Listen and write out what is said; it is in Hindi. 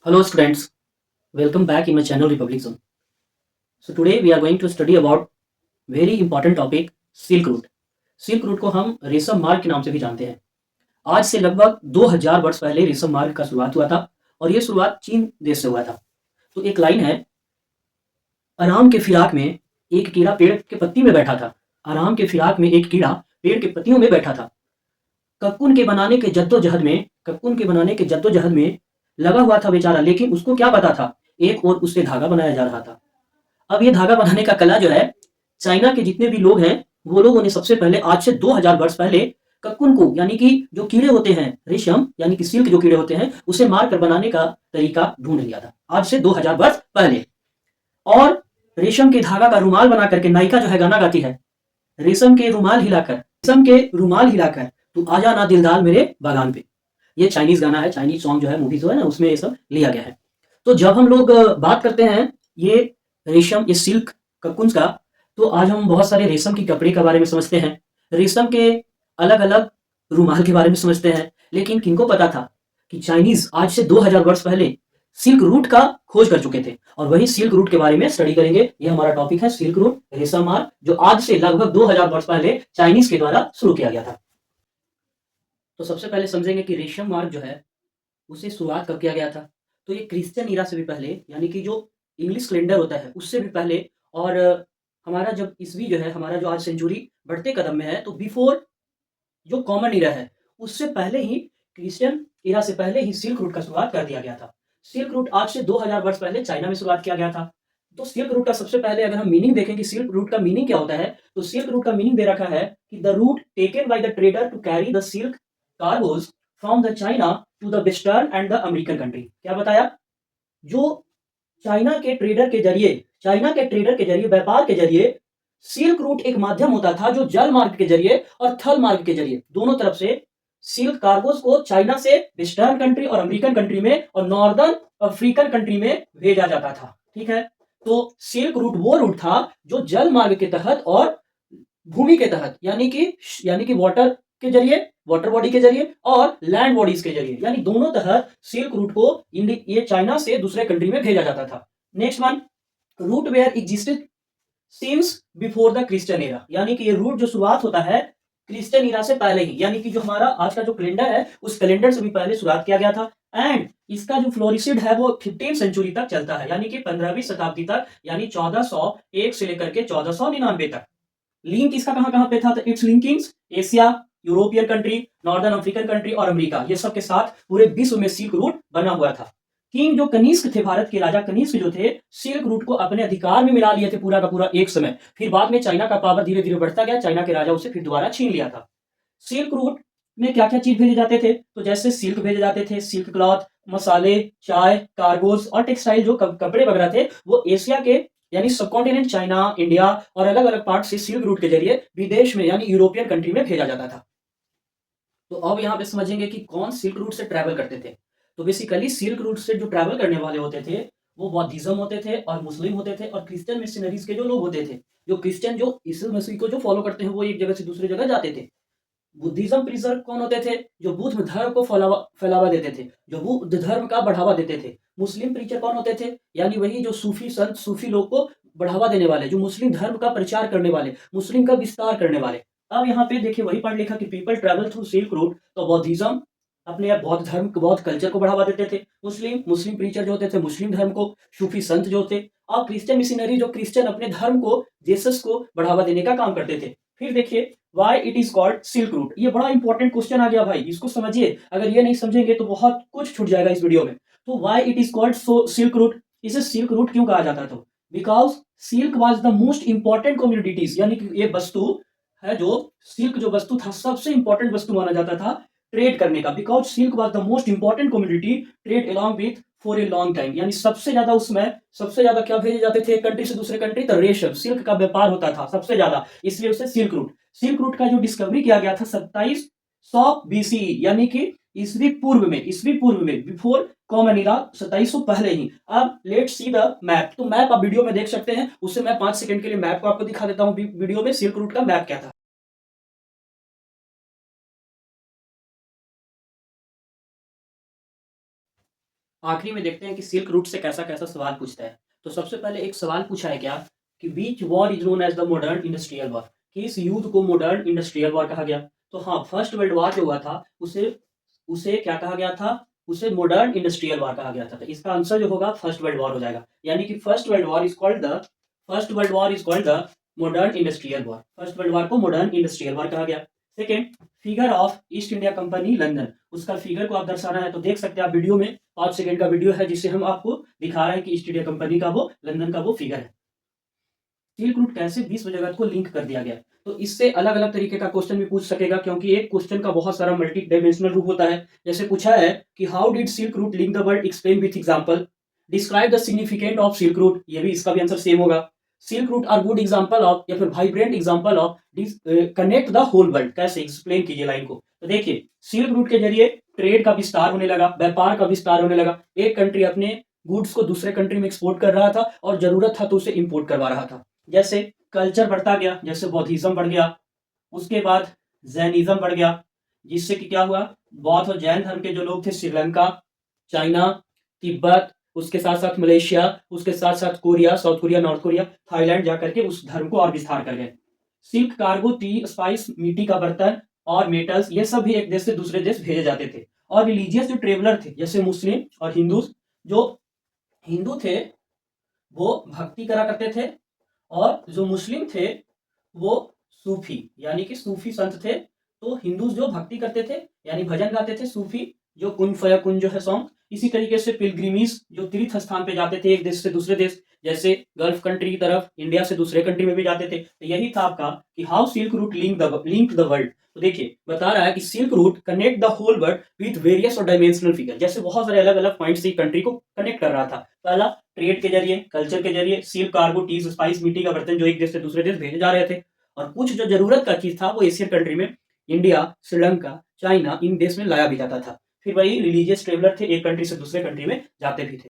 Hello students, welcome back in my channel Republic Zone. So today we are going to study about very important topic silk route. Silk route को हम रेशम मार्ग के नाम से भी जानते हैं। आज से लगभग 2000 वर्ष पहले रेशम मार्ग का शुरुआत हुआ था और ये शुरुआत चीन देश से हुआ था। तो एक लाइन है, आराम के फिराक में एक कीड़ा पेड़ के पत्ती में बैठा था। आराम के फिराक में एक कीड़ा पेड़ के पत्तियों में बैठा था। कक्कुन के बनाने के जद्दोजहद में लगा हुआ था बेचारा, लेकिन उसको क्या पता था एक और उससे धागा बनाया जा रहा था। अब ये धागा बनाने का कला जो है, चाइना के जितने भी लोग हैं वो लोगों ने सबसे पहले आज से 2000 वर्ष पहले कक्कुन को, यानी कि जो कीड़े होते हैं रेशम यानी कि सिल्क जो कीड़े होते हैं, उसे मार कर बनाने का तरीका ढूंढ लिया था आज से 2000 वर्ष पहले। और रेशम के धागा का रुमाल बना करके नायिका जो है गाना गाती है, रेशम के रुमाल हिलाकर तू आजा ना दिलदार मेरे बागान पे। ये चाइनीज गाना है, चाइनीज सॉन्ग जो है, मूवी जो है ना, उसमें ये सब लिया गया है। तो जब हम लोग बात करते हैं ये रेशम, ये सिल्क ककुन्स का, तो आज हम बहुत सारे रेशम की कपड़े के बारे में समझते हैं, रेशम के अलग अलग रुमाल के बारे में समझते हैं। लेकिन किनको पता था कि चाइनीज आज से 2000 वर्ष पहले सिल्क रूट का खोज कर चुके थे। और वही सिल्क रूट के बारे में स्टडी करेंगे। ये हमारा टॉपिक है सिल्क रूट, रेशम मार्ग, जो आज से लगभग 2000 वर्ष पहले चाइनीज के द्वारा शुरू किया गया था। तो सबसे पहले समझेंगे कि रेशम मार्ग जो है उसे शुरुआत कब किया गया था। तो ये क्रिश्चियन ईरा से भी पहले, यानी कि जो इंग्लिश कैलेंडर होता है उससे भी पहले, और हमारा जब ईस्वी जो है, हमारा जो आज सेंचुरी बढ़ते कदम में है, तो बिफोर जो कॉमन ईरा है उससे पहले ही, क्रिश्चियन ईरा से पहले ही सिल्क रूट का शुरुआत कर दिया गया था। सिल्क रूट आज से 2000 वर्ष पहले चाइना में शुरुआत किया गया था। तो सिल्क रूट का सबसे पहले अगर हम मीनिंग देखें कि सिल्क रूट का मीनिंग क्या होता है, तो सिल्क रूट का मीनिंग दे रखा है कि the route taken by the trader to carry the silk cargoes from the China to the western and the American country. क्या बताया? जो चाइना के ट्रेडर के जरिए, व्यापार के जरिए, सिल्क रूट एक माध्यम होता था जो जल मार्ग के जरिए और थल मार्ग के जरिए दोनों तरफ से सिल्क कार्गोस को चाइना से वेस्टर्न कंट्री और अमेरिकन कंट्री में और नॉर्दर्न अफ्रीकन कंट्री में भेजा जाता था। ठीक है। तो सिल्क रूट वो रूट था जो जल मार्ग के तहत और भूमि के तहत, यानी कि वाटर के जरिए, वाटर बॉडी के जरिए और लैंड बॉडीज के जरिए, यानी दोनों तहत सिल्क रूट को ये चाइना से दूसरे कंट्री में भेजा जाता था। Next one, route where existed since before the Christian era, यानी कि ये रूट जो शुरुआत होता है क्रिश्चियन एरा से पहले ही, यानी कि जो हमारा आज का जो कैलेंडर है उस कैलेंडर से भी पहले शुरुआत किया गया था। एंड इसका जो फ्लोरिसिड है वो 15वीं सेंचुरी तक चलता है, यानी कि 15वीं शताब्दी तक, यानी 1401 से लेकर के 1499 तक। लिंक इसका कहां कहां पे था? तो it's linkings Asia, European country, northern African country और अमेरिका, ये सब के साथ पूरे विश्व में सिल्क रूट बना हुआ था। किंग जो कनिष्क थे, भारत के राजा कनिष्क जो थे, सिल्क रूट को अपने अधिकार में मिला लिए थे पूरा का पूरा एक समय। फिर बाद में चाइना का पावर धीरे धीरे बढ़ता गया, चाइना के राजा उसे फिर दोबारा छीन लिया था। सिल्क रूट में क्या क्या चीज भेजे जाते थे? तो जैसे सिल्क भेजे जाते थे, सिल्क क्लॉथ, मसाले, चाय, कार्गोस और टेक्सटाइल जो कपड़े वगैरह थे, वो एशिया के, यानी सबकॉन्टिनेंट चाइना, इंडिया और अलग अलग पार्ट से सिल्क रूट के जरिए विदेश में, यानी यूरोपियन कंट्री में भेजा जाता था। तो अब यहाँ पे समझेंगे कि कौन सिल्क रूट से ट्रैवल करते थे। तो बेसिकली सिल्क रूट से जो ट्रैवल करने वाले होते थे वो बौद्धिज्म होते थे और मुस्लिम होते थे और क्रिश्चियन मिशनरीज के जो लोग होते थे, जो क्रिश्चियन जो ईसा मसीह को जो फॉलो करते हैं, वो एक जगह से दूसरी जगह जाते थे। बुद्धिज्म प्रीचर कौन होते थे? जो बुद्ध धर्म को फैलावा देते थे, जो बुद्ध धर्म का बढ़ावा देते थे। मुस्लिम प्रीचर कौन होते थे? यानी वही जो सूफी संत, सूफी लोग को बढ़ावा देने वाले, जो मुस्लिम धर्म का प्रचार करने वाले, मुस्लिम का विस्तार करने वाले। अब यहाँ पे देखिए वही पढ़ लिखा कि people travel through silk route. तो बौद्धिज्म अपने बौद्ध धर्म, बौद्ध कल्चर को बढ़ावा देते थे। मुस्लिम मुस्लिम प्रीचर जो होते थे मुस्लिम धर्म को, सूफी संत जो थे। और क्रिश्चियन मिशनरी जो क्रिश्चियन अपने धर्म को, जीसस को बढ़ावा देने का काम करते थे। फिर देखिए why it is called silk route. ये बड़ा इंपॉर्टेंट क्वेश्चन आ गया भाई, इसको समझिए। अगर ये नहीं समझेंगे तो बहुत कुछ छूट जाएगा इस वीडियो में। तो why it is called so silk route, इसे सिल्क रूट क्यों कहा जाता था? Because silk was the most important communities, यानी कि ये वस्तु है, जो सिल्क जो वस्तु था सबसे इंपॉर्टेंट वस्तु माना जाता था ट्रेड करने का। Because silk was the most important community trade along with for a long time, यानी सबसे ज्यादा उसमें, सबसे ज्यादा क्या भेजे जाते थे कंट्री से दूसरे कंट्री? तो रेशम, सिल्क का व्यापार होता था सबसे ज्यादा, इसलिए उसे सिल्क रूट। सिल्क रूट का जो डिस्कवरी किया गया था 2700 बीसी, यानी कि ईस्वी पूर्व में बिफोर कॉमन इरा, 2700 पहले ही। अब लेट्स सी द मैप। तो मैप आप वीडियो में देख सकते हैं, उससे मैं 5 सेकंड के लिए मैप को आपको दिखा देता हूं। वीडियो में सिल्क रूट का मैप क्या था। आखिरी में देखते हैं कि सिल्क रूट से कैसा कैसा सवाल पूछता है। तो सबसे पहले एक सवाल पूछा है क्या कि which war is known as the modern industrial war, कि इस युद्ध को मॉडर्न इंडस्ट्रियल वॉर कहा गया। तो हाँ, फर्स्ट वर्ल्ड वॉर जो हुआ था उसे उसे क्या कहा गया था, उसे मॉडर्न इंडस्ट्रियल वॉर कहा गया था। तो इसका आंसर जो होगा फर्स्ट वर्ल्ड वॉर हो जाएगा, यानी कि first world war is called the modern industrial war. First world war को मॉडर्न इंडस्ट्रियल वॉर कहा गया। Second, figure of east India company London, उसका फिगर को आप दर्शाना है। तो देख सकते हैं आप वीडियो में 5 सेकंड का वीडियो है जिससे हम आपको दिखा रहे हैं कि ईस्ट इंडिया कंपनी का वो लंदन का वो फिगर है। सिल्क रूट कैसे विश्व जगत को लिंक कर दिया गया, तो इससे अलग अलग तरीके का क्वेश्चन भी पूछ सकेगा, क्योंकि एक क्वेश्चन का बहुत सारा मल्टी डायमेंशनल रूप होता है। जैसे पूछा है कि how did silk route link the world, explain with example, describe the significant of silk route, ये भी इसका भी आंसर सेम होगा। Silk route are good example of, या फिर vibrant example of connect the whole world, कैसे एक्सप्लेन कीजिए लाइन को। तो देखिए, सिल्क रूट के जरिए ट्रेड का विस्तार होने लगा, व्यापार का विस्तार होने लगा। एक कंट्री अपने गुड्स को दूसरे कंट्री में एक्सपोर्ट कर रहा था और जरूरत था तो उसे इंपोर्ट करवा रहा था। जैसे कल्चर बढ़ता गया, जैसे बौद्धिज्म बढ़ गया, उसके बाद जैनिज्म बढ़ गया, जिससे कि क्या हुआ, बौद्ध और जैन धर्म के जो लोग थे श्रीलंका, चाइना, तिब्बत, उसके साथ साथ मलेशिया, उसके साथ साथ Korea, south Korea, north Korea, Thailand जाकर के उस धर्म को और विस्तार कर गए। सिल्क कार्गो, टी, स्पाइस, मिट्टी का बर्तन और मेटल्स, ये सब भी एक देश से दूसरे देश भेजे जाते थे। और रिलीजियस जो ट्रेवलर थे, जैसे मुस्लिम और हिंदू, जो हिंदू थे वो भक्ति करा करते थे, और जो मुस्लिम थे वो सूफी, यानी कि सूफी संत थे। तो हिंदू जो भक्ति करते थे यानी भजन गाते थे, सूफी जो कुन फयाकुन जो है सॉन्ग। इसी तरीके से पिलग्रिमीज जो तीर्थ स्थान पे जाते थे एक देश से दूसरे देश, जैसे गल्फ कंट्री की तरफ, इंडिया से दूसरे कंट्री में भी जाते थे। तो यही था आपका कि how silk route link the world. तो देखिए, बता रहा है कि silk route connect the whole world with various और डायमेंशनल फिगर, जैसे बहुत सारे अलग अलग पॉइंट से कंट्री को कनेक्ट कर रहा था। पहला, ट्रेड के जरिए, कल्चर के जरिए, सिल्क कार्गो, टीज, स्पाइस, मिट्टी का बर्तन जो एक देश से दूसरे देश भेजे जा रहे थे। और कुछ जो जरूरत का चीज था वो एशियन कंट्री में, इंडिया, श्रीलंका, चाइना, इन देश में लाया भी जाता था। फिर वही रिलीजियस ट्रेवलर थे, एक कंट्री से दूसरे कंट्री में जाते भी थे।